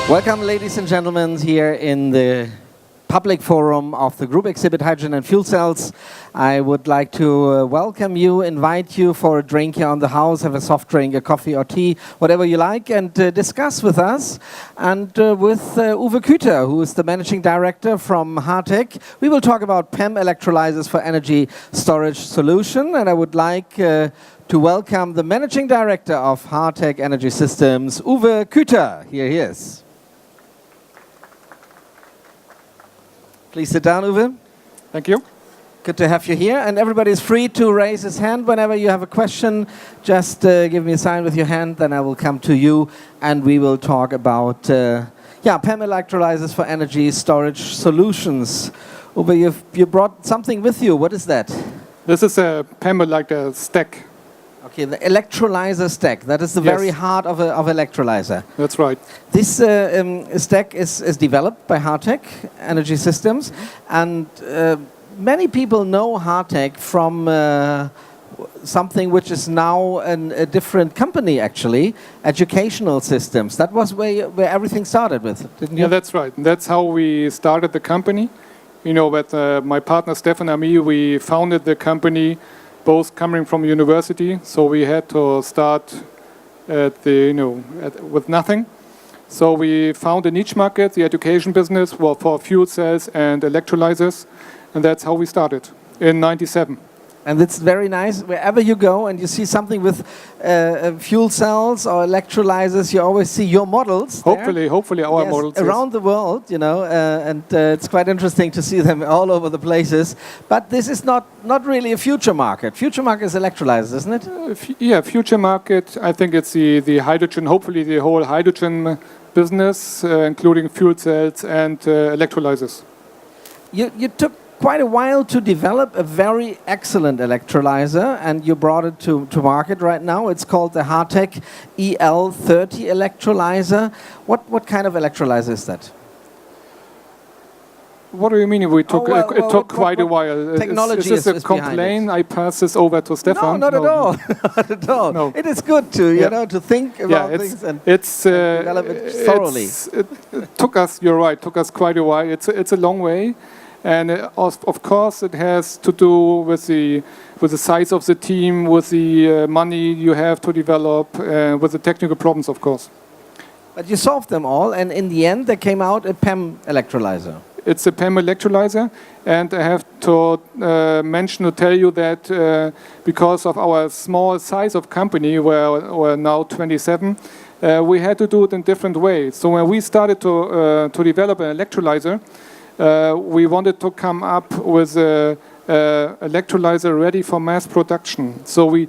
Welcome, ladies and gentlemen, here in the public forum of the group exhibit Hydrogen and Fuel Cells. I would like to welcome you, invite you for a drink here on the house, have a soft drink, a coffee or tea, whatever you like, and discuss with us. And with Uwe Kueter, who is the managing director from H-TEC, we will talk about PEM Electrolysers for energy storage solution. And I would like to welcome the managing director of H-TEC Energy Systems, Uwe Kueter. Here he is. Please sit down, Uwe. Thank you. Good to have you here. And everybody is free to raise his hand whenever you have a question. Just give me a sign with your hand, then I will come to you and we will talk about PEM electrolysers for energy storage solutions. Uwe, you brought something with you. What is that? This is a PEM electrolyzer stack. Okay, the electrolyzer stack. That is the very heart of electrolyzer. That's right. This stack is developed by H-TEC Energy Systems, and many people know H-TEC from something which is now a different company, actually, Educational Systems. That was where everything started with, didn't you? Yeah, that's right. That's how we started the company. You know, with my partner Stefan and me, we founded the company both coming from university, so we had to start with nothing. So we found a niche market, the education business, for fuel cells and electrolyzers, and that's how we started in '97. And it's very nice, wherever you go and you see something with fuel cells or electrolyzers, you always see your models Hopefully our models. Around the world, you know, and it's quite interesting to see them all over the places. But this is not really a future market. Future market is electrolyzers, isn't it? Yeah, future market, I think it's the hydrogen, hopefully the whole hydrogen business, including fuel cells and electrolyzers. You took quite a while to develop a very excellent electrolyzer, and you brought it to market right now. It's called the H-TEC EL30 electrolyzer. What kind of electrolyzer is that? What do you mean? It took quite a while. Technology is this a complaint? I pass this over to Stefan. No, not at all. Not at all. No. It is good to think about things and develop it thoroughly. It took us. You're right. Took us quite a while. It's a long way. And of course, it has to do with the size of the team, with the money you have to develop, with the technical problems, of course. But you solved them all, and in the end, there came out a PEM electrolyzer. It's a PEM electrolyzer, and I have to tell you that because of our small size of company, we're now 27, we had to do it in different ways. So when we started to develop an electrolyzer, we wanted to come up with an electrolyzer ready for mass production. So we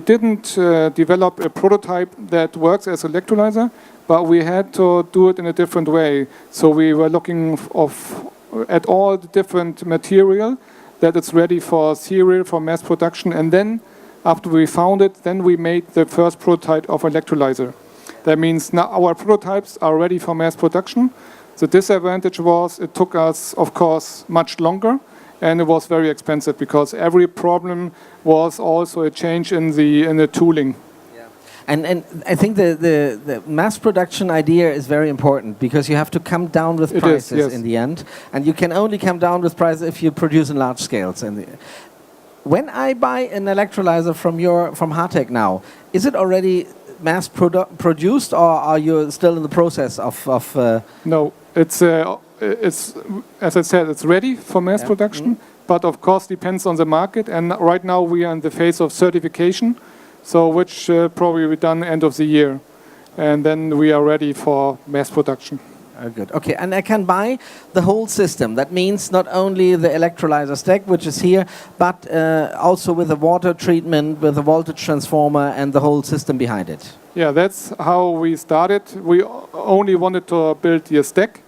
didn't develop a prototype that works as electrolyzer, but we had to do it in a different way. So we were looking at all the different material that it's ready for serial, for mass production, and then after we found it, then we made the first prototype of electrolyzer. That means now our prototypes are ready for mass production. The disadvantage was it took us, of course, much longer, and it was very expensive because every problem was also a change in the tooling. Yeah. And I think the mass production idea is very important because you have to come down with prices in the end, and you can only come down with prices if you produce in large scales. When I buy an electrolyzer from H-TEC now, is it already mass produced, or are you still in the process of No. It's as I said, it's ready for mass production, but of course depends on the market. And right now we are in the phase of certification, so which probably will be done end of the year, and then we are ready for mass production. Good. Okay, and I can buy the whole system. That means not only the electrolyzer stack, which is here, but also with the water treatment, with the voltage transformer, and the whole system behind it. Yeah, that's how we started. We only wanted to build the stack,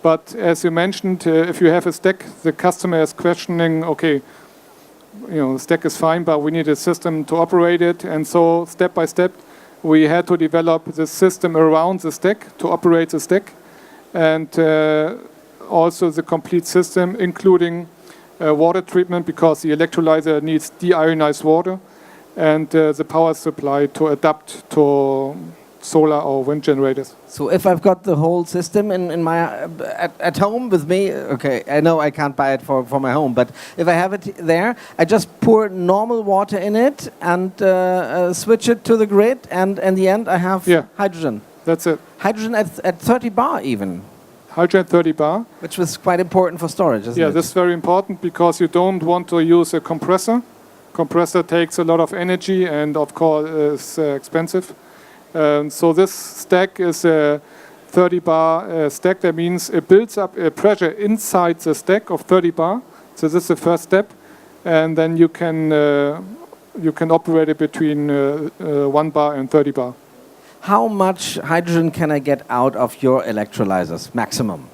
but as you mentioned, if you have a stack, the customer is questioning, okay, the stack is fine, but we need a system to operate it, and so step by step, we had to develop the system around the stack to operate the stack, and also the complete system, including water treatment, because the electrolyzer needs deionized water, and the power supply to adapt to solar or wind generators. So if I've got the whole system in my at home with me, okay, I know I can't buy it for my home, but if I have it there, I just pour normal water in it and switch it to the grid, and in the end I have hydrogen. That's it. Hydrogen at 30 bar even. Hydrogen at 30 bar. Which was quite important for storage, isn't it? Yeah, that's very important because you don't want to use a compressor. Compressor takes a lot of energy and of course is expensive. So this stack is a 30 bar stack. That means it builds up a pressure inside the stack of 30 bar. So this is the first step, and then you can operate it between 1 bar and 30 bar. How much hydrogen can I get out of your electrolyzers maximum?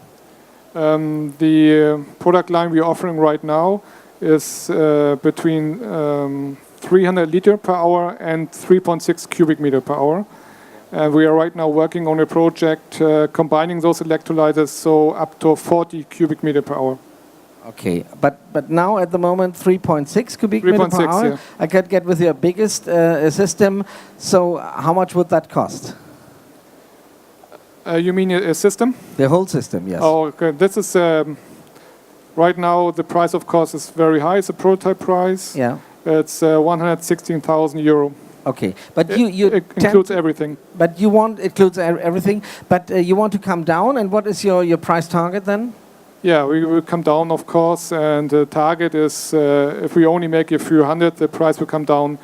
The product line we're offering right now is between 300 liter per hour and 3.6 cubic meter per hour. We are right now working on a project combining those electrolyzers, so up to 40 cubic meter per hour. Okay, but now at the moment 3.6 cubic meter per hour. Yeah. I could get with your biggest system. So how much would that cost? You mean a system? The whole system, yes. Oh, okay. This is right now the price, of course, is very high. It's a prototype price. Yeah. It's 116,000 euro. Okay, but it includes everything. But you want includes everything. But you want to come down, and what is your price target then? Yeah, we will come down, of course, and the target is if we only make a few hundred, the price will come down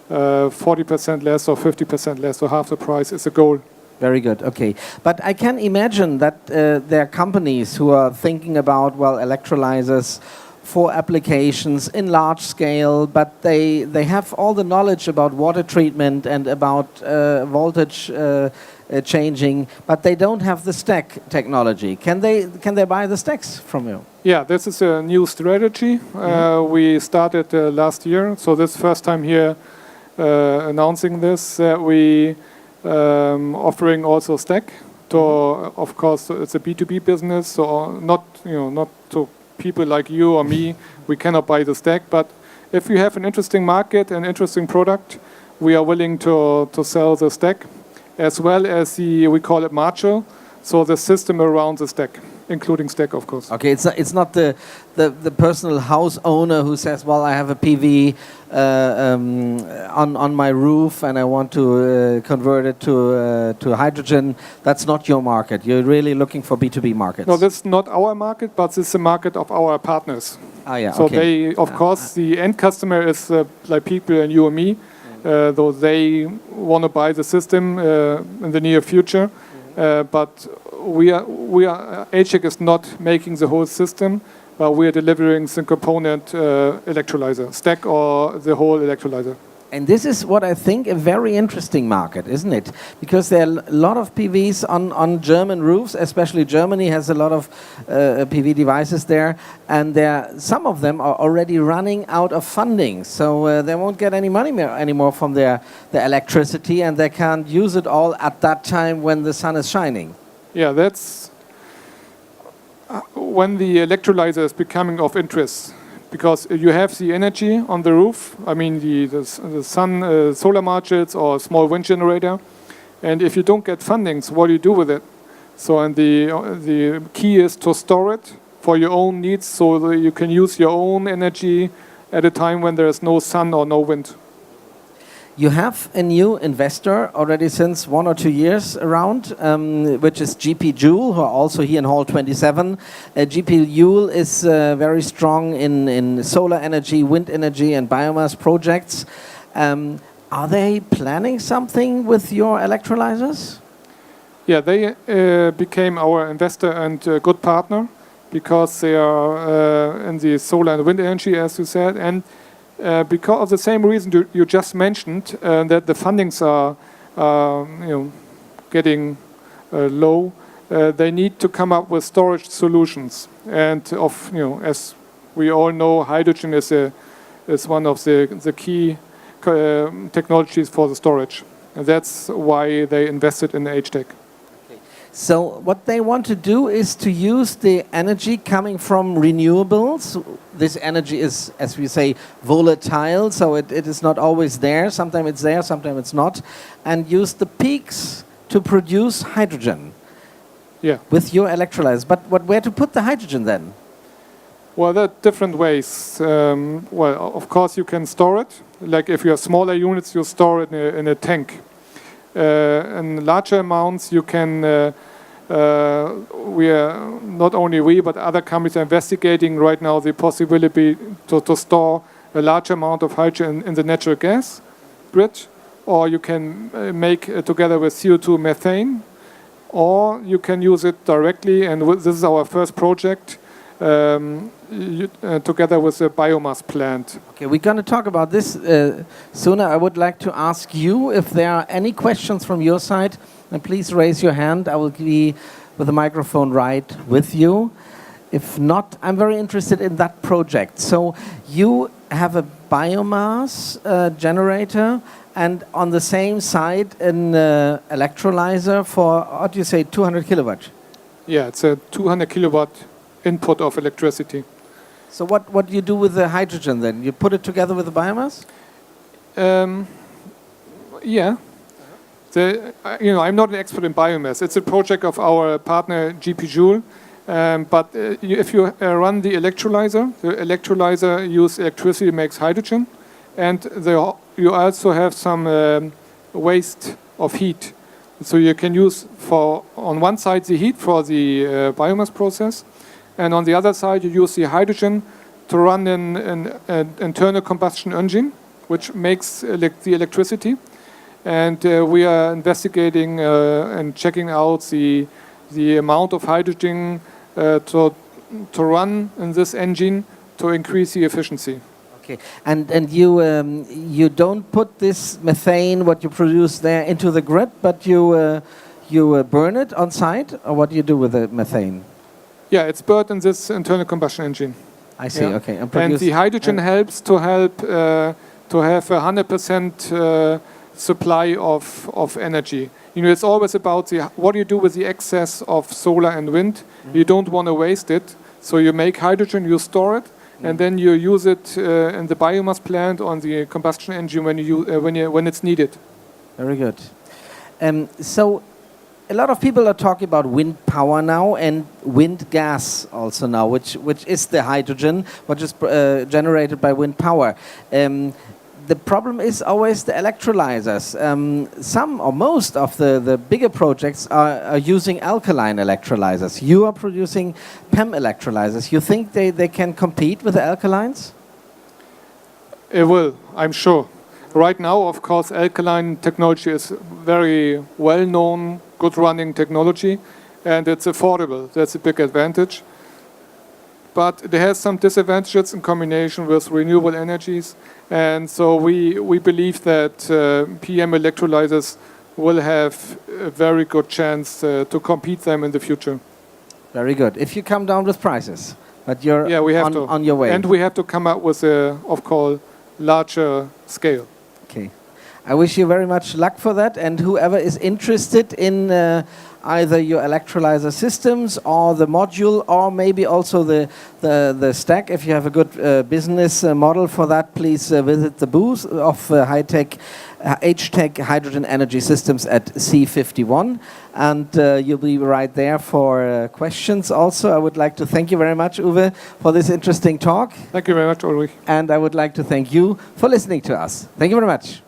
40% less or 50% less, so half the price is the goal. Very good, okay. But I can imagine that there are companies who are thinking about, well, electrolyzers for applications in large scale, but they have all the knowledge about water treatment and about voltage changing, but they don't have the stack technology. Can they buy the stacks from you? Yeah, this is a new strategy. We started last year, so this first time here announcing this. We offering also stack to, of course, it's a B2B business, so not to people like you or me. We cannot buy the stack, but if you have an interesting market, an interesting product, we are willing to sell the stack, as well as we call it module, so the system around the stack, including stack, of course. Okay, it's not the personal house owner who says, well, I have a PV on my roof and I want to convert it to hydrogen. That's not your market. You're really looking for B2B markets. No, that's not our market, but it's the market of our partners. Ah, yeah. So okay. they, of course, the end customer is like people and you and me. Though they want to buy the system in the near future, but we are H-TEC is not making the whole system, but we are delivering the component electrolyzer stack or the whole electrolyzer. And this is what I think a very interesting market, isn't it? Because there are a lot of PVs on German roofs, especially Germany has a lot of PV devices there, and some of them are already running out of funding, so they won't get any money anymore from their electricity, and they can't use it all at that time when the sun is shining. Yeah, that's when the electrolyzer is becoming of interest. Because you have the energy on the roof, I mean the sun, solar modules or small wind generator, and if you don't get fundings, what do you do with it? So, and the key is to store it for your own needs, so that you can use your own energy at a time when there is no sun or no wind. You have a new investor already since 1 or 2 years around, which is GP Joule, who are also here in Hall 27. GP Joule is very strong in solar energy, wind energy, and biomass projects. Are they planning something with your electrolyzers? Yeah, they became our investor and good partner because they are in the solar and wind energy, as you said, and because of the same reason you just mentioned, that the fundings are getting low, they need to come up with storage solutions. And as we all know, hydrogen is one of the key technologies for the storage. And that's why they invested in H-TEC. So what they want to do is to use the energy coming from renewables. This energy is, as we say, volatile, so it is not always there. Sometimes it's there, sometimes it's not. And use the peaks to produce hydrogen Yeah. with your electrolyzers. But where to put the hydrogen then? Well, there are different ways. Well, of course, you can store it. Like if you have smaller units, you store it in a tank. In larger amounts, you can. We are not only we, but other companies are investigating right now the possibility to store a large amount of hydrogen in the natural gas grid, or you can make together with CO2 methane, or you can use it directly. And this is our first project. Together with a biomass plant. Okay, we're going to talk about this sooner. I would like to ask you if there are any questions from your side, and please raise your hand. I will be with the microphone right with you. If not, I'm very interested in that project. So you have a biomass generator, and on the same side an electrolyzer for, what do you say, 200 kilowatt? Yeah, it's a 200 kilowatt input of electricity. So what do you do with the hydrogen then? You put it together with the biomass? Yeah. I'm not an expert in biomass. It's a project of our partner GP Joule. But if you run the electrolyzer uses electricity, makes hydrogen, and you also have some waste of heat. So you can use on one side the heat for the biomass process, and on the other side you use the hydrogen to run an internal combustion engine, which makes the electricity. And we are investigating and checking out the amount of hydrogen to run in this engine to increase the efficiency. Okay, and you don't put this methane, what you produce there, into the grid, but you burn it on site, or what do you do with the methane? Yeah, it's burned in this internal combustion engine. I see. Yeah. Okay, and the hydrogen helps to have 100% supply of energy. It's always about what you do with the excess of solar and wind. Mm-hmm. You don't want to waste it, so you make hydrogen, you store it, and then you use it in the biomass plant on the combustion engine when it's needed. Very good. So a lot of people are talking about wind power now and wind gas also now, which is the hydrogen, which is generated by wind power. The problem is always the electrolyzers. Some or most of the bigger projects are using alkaline electrolyzers. You are producing PEM electrolysers. You think they can compete with the alkalines? It will, I'm sure. Right now, of course, alkaline technology is very well-known, good-running technology, and it's affordable. That's a big advantage. But it has some disadvantages in combination with renewable energies. And so we believe that PEM electrolysers will have a very good chance to compete them in the future. Very good. If you come down with prices, but you're on your way. And we have to come up with of course, larger scale. Okay. I wish you very much luck for that. And whoever is interested in either your electrolyzer systems or the module, or maybe also the stack. If you have a good business model for that, please visit the booth of H-TEC Hydrogen Energy Systems at C51, and you'll be right there for questions. Also, I would like to thank you very much, Uwe, for this interesting talk. Thank you very much, Ulrich. And I would like to thank you for listening to us. Thank you very much.